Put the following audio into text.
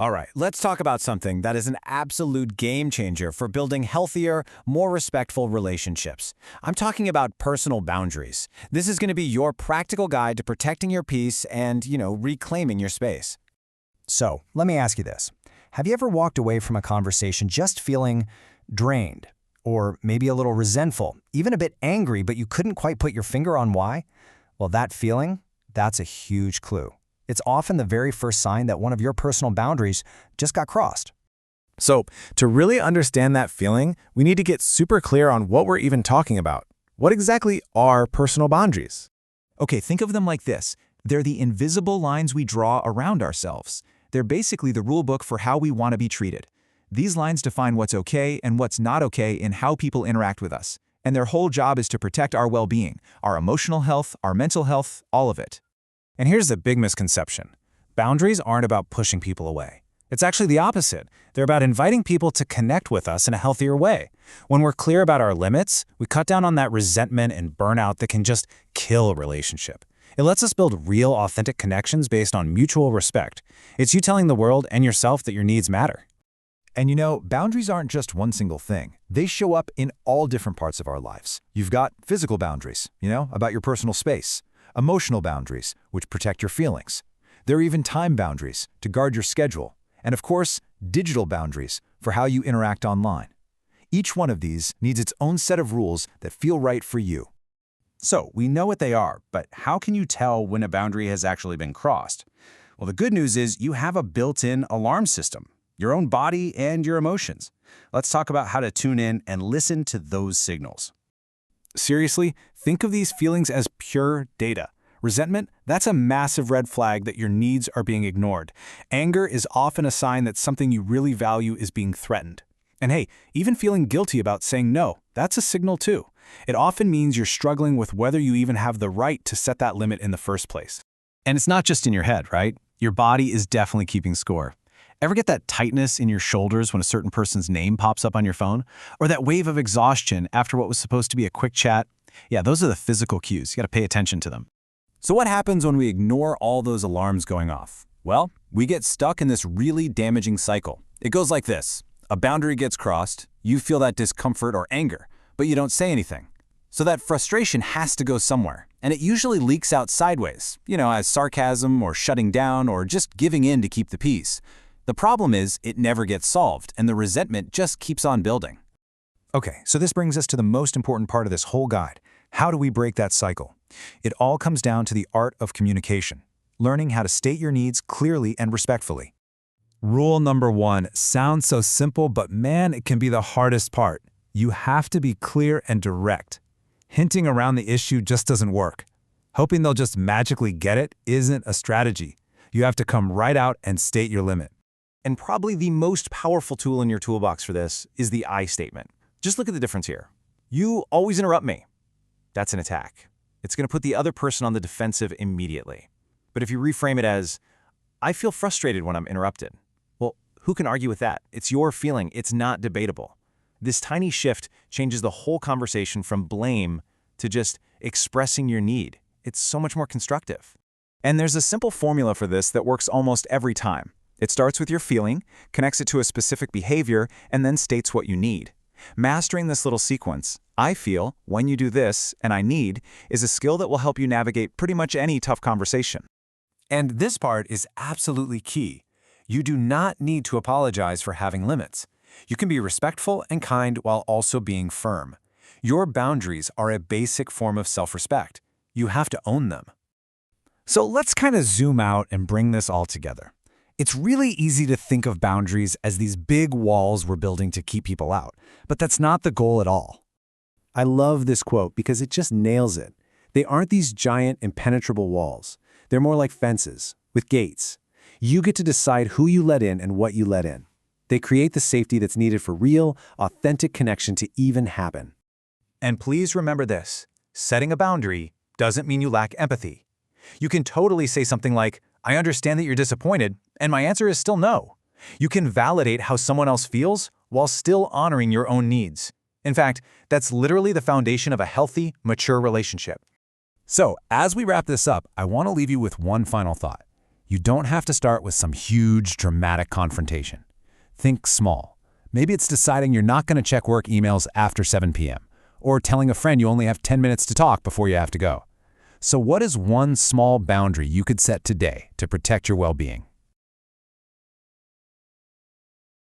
All right, let's talk about something that is an absolute game changer for building healthier, more respectful relationships. I'm talking about personal boundaries. This is going to be your practical guide to protecting your peace and, reclaiming your space. So, let me ask you this. Have you ever walked away from a conversation just feeling drained, or maybe a little resentful, even a bit angry, but you couldn't quite put your finger on why? Well, that feeling, that's a huge clue. It's often the very first sign that one of your personal boundaries just got crossed. So, to really understand that feeling, we need to get super clear on what we're even talking about. What exactly are personal boundaries? Okay, think of them like this. They're the invisible lines we draw around ourselves. They're basically the rule book for how we want to be treated. These lines define what's okay and what's not okay in how people interact with us. And their whole job is to protect our well-being, our emotional health, our mental health, all of it. And here's the big misconception. Boundaries aren't about pushing people away. It's actually the opposite. They're about inviting people to connect with us in a healthier way. When we're clear about our limits, we cut down on that resentment and burnout that can just kill a relationship. It lets us build real, authentic connections based on mutual respect. It's you telling the world and yourself that your needs matter. And boundaries aren't just one single thing. They show up in all different parts of our lives. You've got physical boundaries, about your personal space. Emotional boundaries, which protect your feelings. There are even time boundaries to guard your schedule. And of course, digital boundaries for how you interact online. Each one of these needs its own set of rules that feel right for you. So, we know what they are, but how can you tell when a boundary has actually been crossed? Well, the good news is you have a built-in alarm system, your own body and your emotions. Let's talk about how to tune in and listen to those signals. Seriously, think of these feelings as pure data. Resentment, that's a massive red flag that your needs are being ignored. Anger is often a sign that something you really value is being threatened. And hey, even feeling guilty about saying no, that's a signal too. It often means you're struggling with whether you even have the right to set that limit in the first place. And it's not just in your head, right? Your body is definitely keeping score. Ever get that tightness in your shoulders when a certain person's name pops up on your phone? Or that wave of exhaustion after what was supposed to be a quick chat? Yeah, those are the physical cues. You got to pay attention to them. So what happens when we ignore all those alarms going off? Well, we get stuck in this really damaging cycle. It goes like this. A boundary gets crossed, you feel that discomfort or anger, but you don't say anything. So that frustration has to go somewhere, and it usually leaks out sideways, as sarcasm or shutting down or just giving in to keep the peace. The problem is it never gets solved, and the resentment just keeps on building. Okay, so this brings us to the most important part of this whole guide. How do we break that cycle? It all comes down to the art of communication, learning how to state your needs clearly and respectfully. Rule number 1 sounds so simple, but man, it can be the hardest part. You have to be clear and direct. Hinting around the issue just doesn't work. Hoping they'll just magically get it isn't a strategy. You have to come right out and state your limit. And probably the most powerful tool in your toolbox for this is the I statement. Just look at the difference here. You always interrupt me. That's an attack. It's going to put the other person on the defensive immediately. But if you reframe it as, I feel frustrated when I'm interrupted. Well, who can argue with that? It's your feeling. It's not debatable. This tiny shift changes the whole conversation from blame to just expressing your need. It's so much more constructive. And there's a simple formula for this that works almost every time. It starts with your feeling, connects it to a specific behavior, and then states what you need. Mastering this little sequence, I feel, when you do this, and I need, is a skill that will help you navigate pretty much any tough conversation. And this part is absolutely key. You do not need to apologize for having limits. You can be respectful and kind while also being firm. Your boundaries are a basic form of self-respect. You have to own them. So let's kind of zoom out and bring this all together. It's really easy to think of boundaries as these big walls we're building to keep people out, but that's not the goal at all. I love this quote because it just nails it. They aren't these giant, impenetrable walls. They're more like fences, with gates. You get to decide who you let in and what you let in. They create the safety that's needed for real, authentic connection to even happen. And please remember this, setting a boundary doesn't mean you lack empathy. You can totally say something like, I understand that you're disappointed, and my answer is still no. You can validate how someone else feels while still honoring your own needs. In fact, that's literally the foundation of a healthy, mature relationship. So, as we wrap this up, I want to leave you with one final thought. You don't have to start with some huge, dramatic confrontation. Think small. Maybe it's deciding you're not going to check work emails after 7 p.m., or telling a friend you only have 10 minutes to talk before you have to go. So what is one small boundary you could set today to protect your well-being?